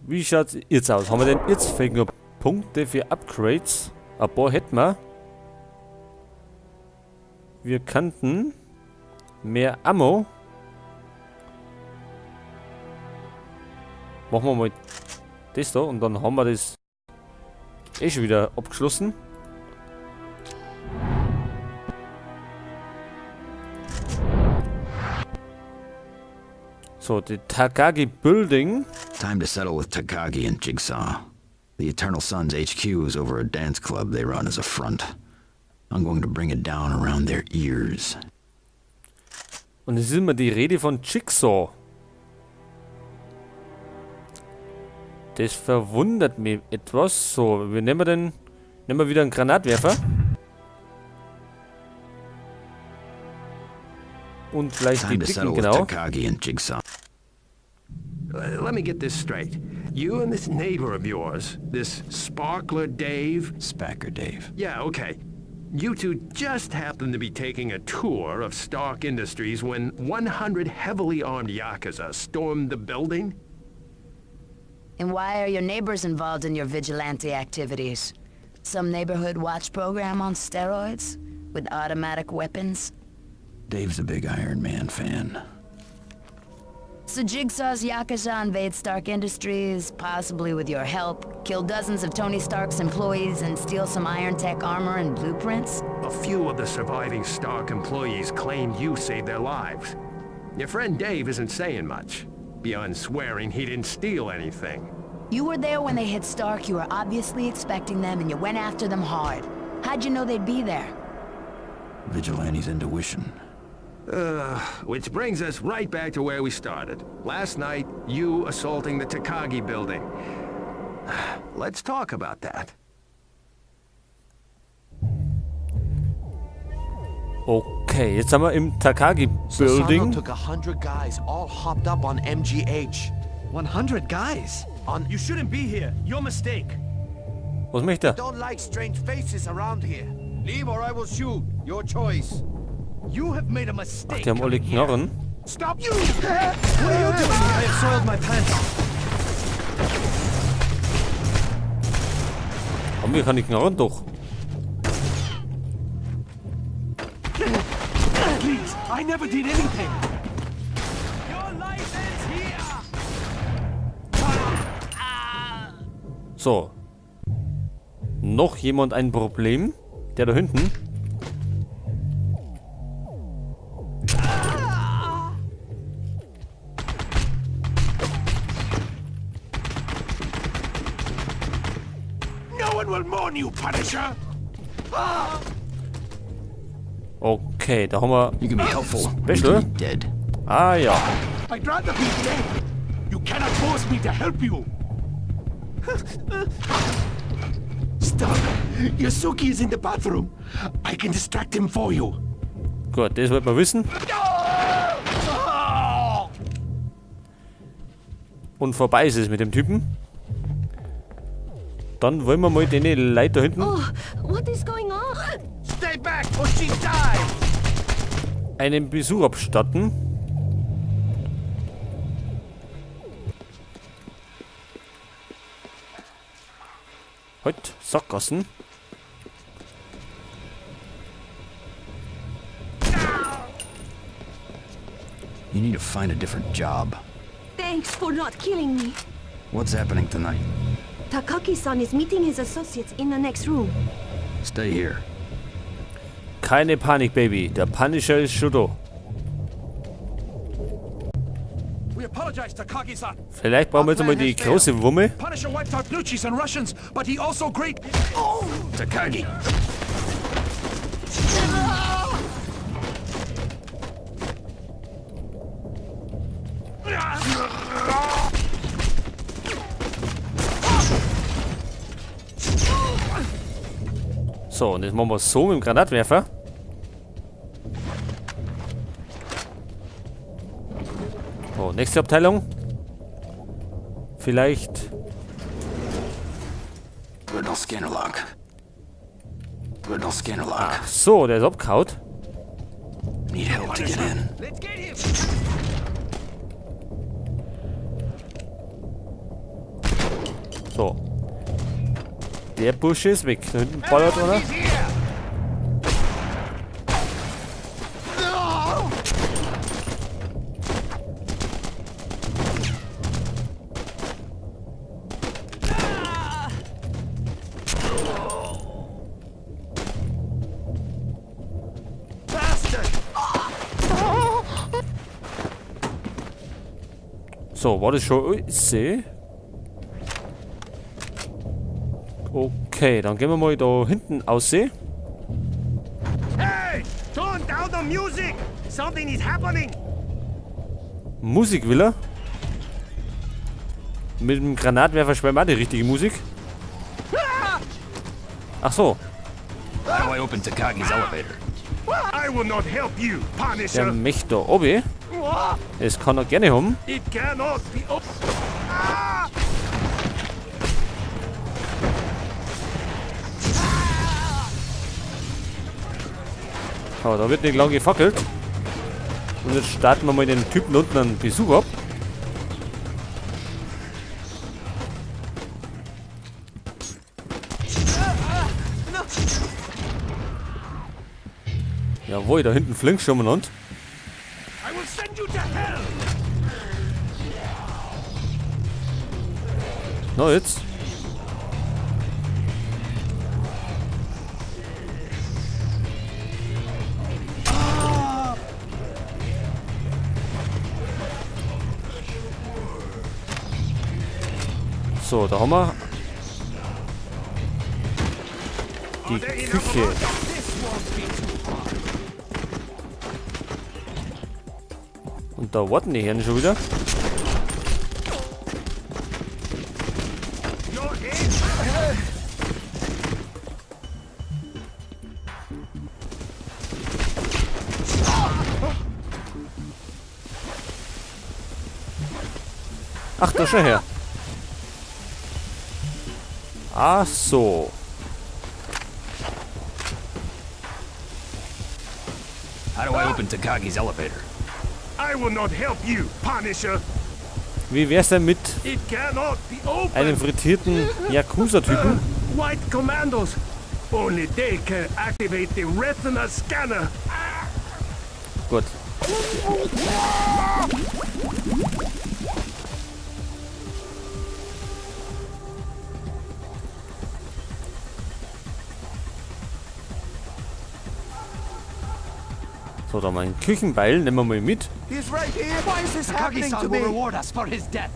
Wie schaut es jetzt aus? Haben wir denn jetzt vielleicht noch Punkte für Upgrades? Ein paar hätten wir. Wir könnten mehr Ammo. Machen wir mal das da und dann haben wir das eh schon wieder abgeschlossen. So, die Takagi Building. Time to settle with Takagi and Jigsaw. The Eternal Sun's HQ is over a dance club they run as a front. I'm going to bring it down around their ears. Und es ist immer die Rede von Jigsaw. Das verwundert mich etwas. So, wir nehmen wieder einen Granatwerfer. Und gleich die Dicken, genau. Takagi and Jigsaw. Let me get this straight. You and this neighbor of yours, this Sparkler Dave... Spacker Dave. Yeah, okay. You two just happened to be taking a tour of Stark Industries when 100 heavily armed Yakuza stormed the building? And why are your neighbors involved in your vigilante activities? Some neighborhood watch program on steroids? With automatic weapons? Dave's a big Iron Man fan. So Jigsaw's Yakuza invade Stark Industries, possibly with your help, kill dozens of Tony Stark's employees and steal some Iron Tech armor and blueprints? A few of the surviving Stark employees claimed you saved their lives. Your friend Dave isn't saying much, beyond swearing he didn't steal anything. You were there when they hit Stark, you were obviously expecting them and you went after them hard. How'd you know they'd be there? Vigilante's intuition. Which brings us right back to where we started. Last night, you assaulting the Takagi building. Let's talk about that. Okay, jetzt sind wir im Takagi Building. Sasano took 100 guys, all hopped up on MGH. 100 guys? You shouldn't be here. Your mistake. Was möchte er? Don't like strange faces around here. Leave or I will shoot. Your choice. You have made a mistake. Ach, die haben alle Knarren. Stop you! What are you doing? I have soiled my pants. Haben wir keine Knarren doch? Please, I never did anything. Your life ends here. So. Noch jemand ein Problem? Der da hinten. No one will mourn you, Punisher. Okay, da haben wir You can be helpful. Special. Be dead. Ah ja. I'd rather be dead. You cannot force me to help you. Stop. Yasuki is in the bathroom. I can distract him for you. Gut, das wird man wissen. Und vorbei ist es mit dem Typen. Dann wollen wir mal den Leute da hinten What is going on? Stay back or she dies. einen Besuch abstatten. Halt, Sackgassen. You need to find a different job. Thanks for not killing me. What's happening tonight? Takagi-san is meeting his associates in the next room. Stay here. Keine Panik, Baby. Der Punisher ist schon da. We apologize, Takagi-san. Vielleicht brauchen wir jetzt mal die große Wumme. Punisher wiped out Lucci's and Russians, but he also great. Takagi! So, und jetzt machen wir es so mit dem Granatwerfer. So, nächste Abteilung. Vielleicht. Riddle scanner lock. Riddle scanner lock. So, der ist abgehauen. Need help to get in. Let's get him. So. Der Bursche ist weg. Da hinten ballert einer. So, war das schon? Ich sehe. Okay, dann gehen wir mal da hinten aussehen. Hey! Tone down the music! Something is happening! Musik will er. Mit dem Granatwerfer spielen wir auch die richtige Musik. Ach so, How do I open Takagi's elevator? I will not help you, der Punisher! möchte da oben. Das kann er gerne haben. It cannot be open! Aber da wird nicht lang gefackelt. Und jetzt starten wir mal den Typen unten einen Besuch ab. Jawohl, da hinten flinkst schon mal und. I will send you to hell! Na jetzt. So, da haben wir die Küche. Und da warten die Herren schon wieder. Ach, da schon her. Ach so. How do I open Takagi's elevator? I will not help you, Punisher! Wie wär's denn mit It cannot be open! einem frittierten Yakuza-Typen? White Commandos! Only they can activate the retina scanner! Gut. So, da mein Küchenbeil nehmen wir mal mit. He's right here. Why is this happening to Takagi-san me? will reward us for his death.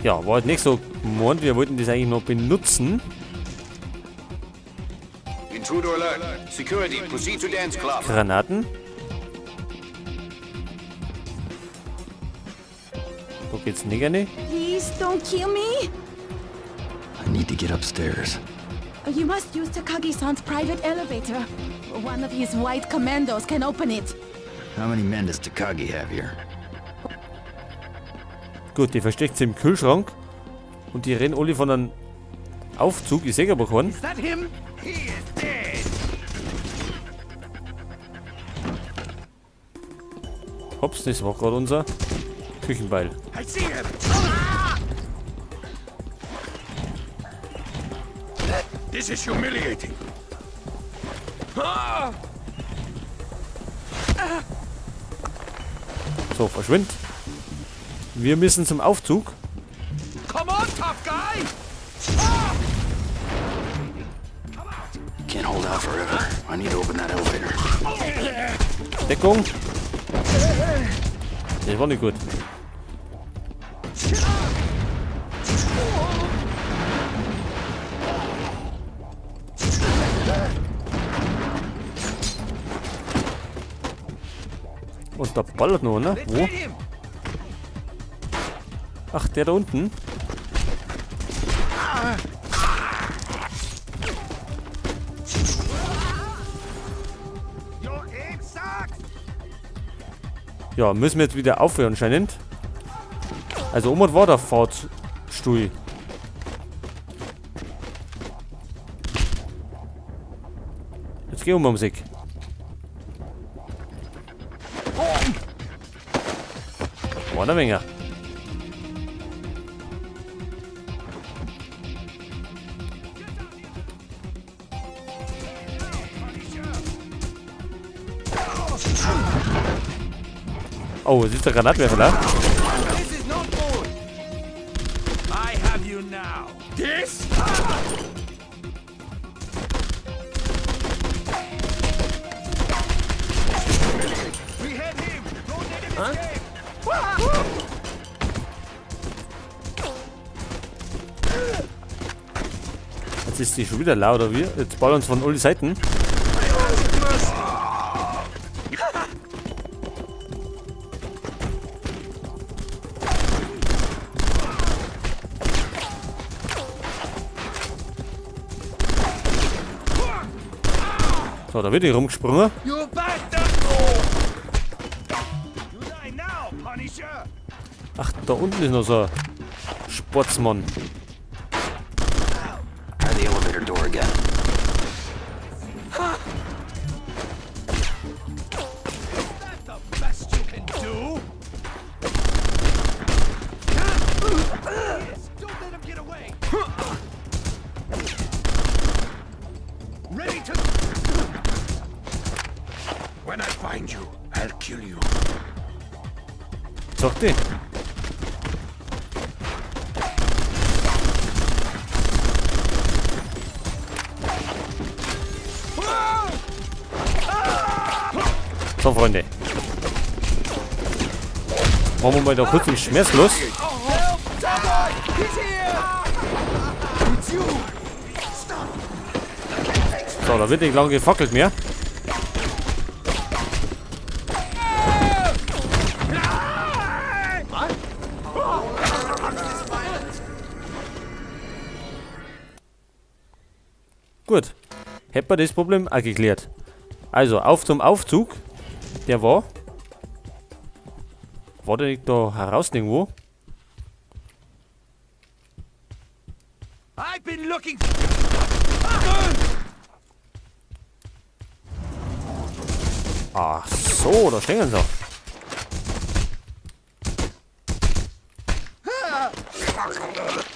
Ja, war halt nicht so gemeint. Wir wollten das eigentlich noch benutzen. Intruder alert. Security, proceed to dance club. Granaten. Da geht's nicht gerne. Please don't kill me. I need to get upstairs. You must use Takagi-san's private elevator. One of his white commandos can open it. How many men does Takagi have here? Gut, die versteckt sie im Kühlschrank. Und die rennen alle von einem Aufzug. Ich sehe aber keinen. Is that him? He is dead! Hops, das war gerade unser Küchenbeil. I see him! This is humiliating. So, verschwind. Wir müssen zum Aufzug. Come on, tough guy! Can't hold out forever. I need to open that elevator. Deckung. Das war nicht gut. Und da ballert noch, ne? Wo? Ach, der da unten. Your aim sucks! Ja, müssen wir jetzt wieder aufhören anscheinend. Also um und war der Fahrtstuhl. Jetzt geh um Musik. War eine Menge. Oh, es ist der Granatwerfer da. This is not good. I have you now. This? We had him. Don't let him escape. Jetzt ist die schon wieder laut, oder wie? Jetzt ballen uns von allen Seiten. So, da wird die rumgesprungen. You bastard! You die now, Punisher! Ach, da unten ist noch so ein Sportsmann. Try the elevator door again. The best you can do? Don't let him get away! Ready to... When I find you, I'll kill you. Sagt die. So, Freunde. Machen wir mal da kurz den Schmerz los. So, da wird nicht lange gefackelt mehr. Gut. Hätten wir das Problem auch geklärt. Also, auf zum Aufzug. Der war. War der nicht da heraus irgendwo? I've been looking... Ach so, da stehen sie.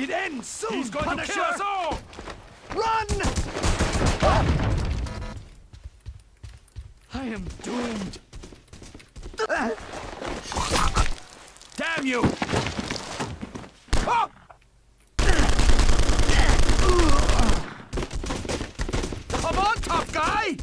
It ends soon! He's going to kill us all! Run! I am doomed. Damn you! Ah! Come on, tough guy!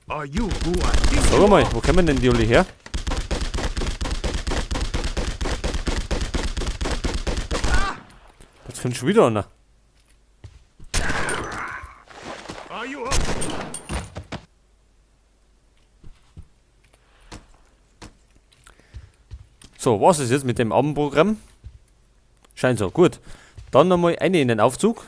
Are you who I think Sag you mal, are? wo kommen denn die alle her? Jetzt kommt schon wieder einer. Are you up? So, was ist jetzt mit dem Abendprogramm? Scheint so, gut. Dann nochmal eine in den Aufzug.